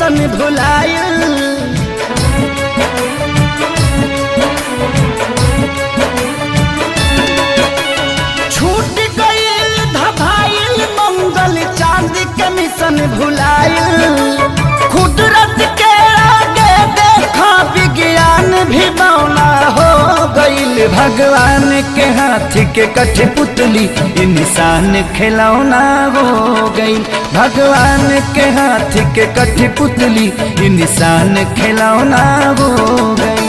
Mission भुलायल। छूट गईल धभाइल मंगल चांद के मिशन भुलायल। कुदरत के आगे देखा विज्ञान भी बौना हो गईल। भगवान के हाथ के कठपुतली इंसान खिलौना हो गई। भगवान के हाथ के कठपुतली इंसान खिलौना हो गई।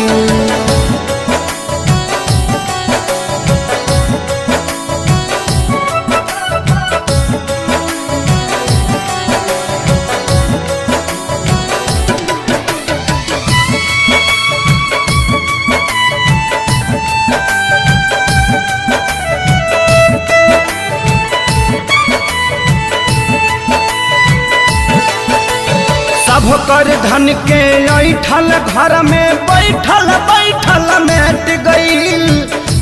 कर धन के ऐठल घर में बैठल बैठल मेट गईल।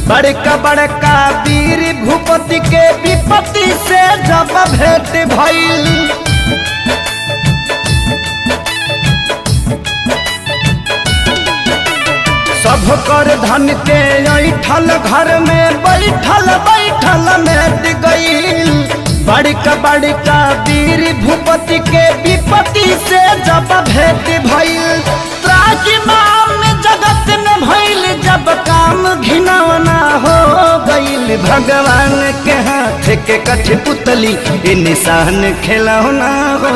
बड़का बड़का वीर भूपति के विपत्ति से जब भेंट भइल। सब कर धन के ऐठल घर में बैठल बैठल मेट गईल। बड़का बड़का वीर भूपति के विपत्ति से जब भेंट भइल। त्राजिमाम जगत में भइल जब काम घिनौना हो गईल। भगवान के हाथ के कठपुतली इंसान खिलौना हो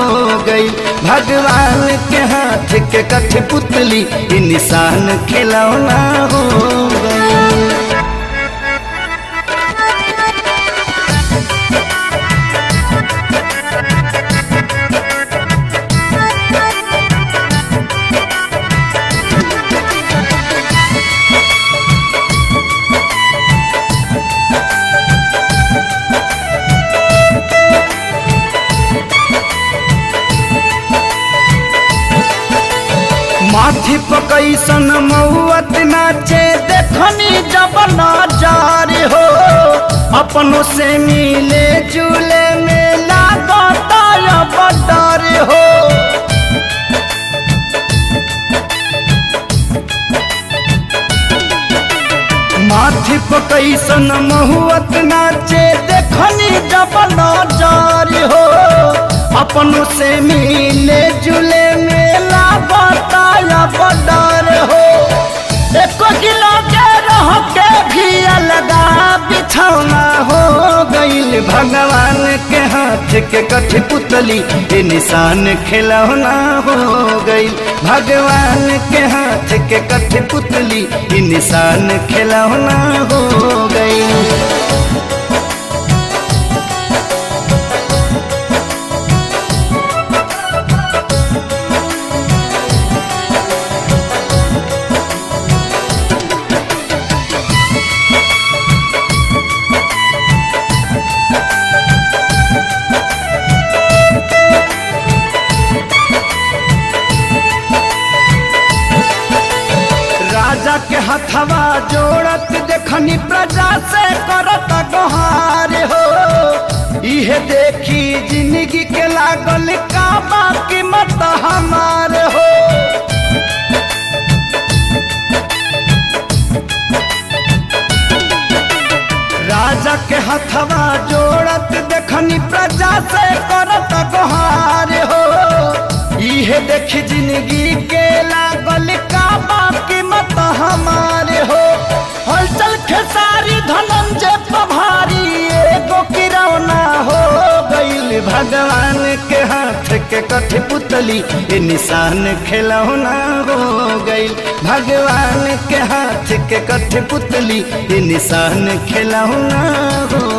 गई। भगवान के हाथ के कठपुतली इंसान खिलौना हो गई। माथी पकैसन मौत नाचे देखनी जब नजार हो। अपनों से मिले जुले में लागता अब डर हो। माथी पकैसन महुअत नाचे देखनी जब नजार हो। अपनों से मिले जुले में लागता अब डर हो। एको किलो के रह के भी अलगा बिछौना हो गईल। भगवान के हाथ के कठपुतली इंसान खिलौना हो गईल। भगवान के हाथ के कठपुतली इंसान खिलौना हो गईल। राजा के हथवा जोड़त देखनी प्रजा से करत गोहार हो। इहे देखी जिंदगी के लागल का बाकी मत हमार हो। राजा के हथवा जोड़त देखनी प्रजा से करत गोहार हो। इहे देखी जिंदगी के लागल का बाकी मत हमारे हो। हलचल खेसारी धनंजय पभारी एगो किरौना हो गईल। भगवान के हाथ के कठपुतली इंसान खिलौना हो गईल। भगवान के हाथ के कठपुतली इंसान खिलौना हो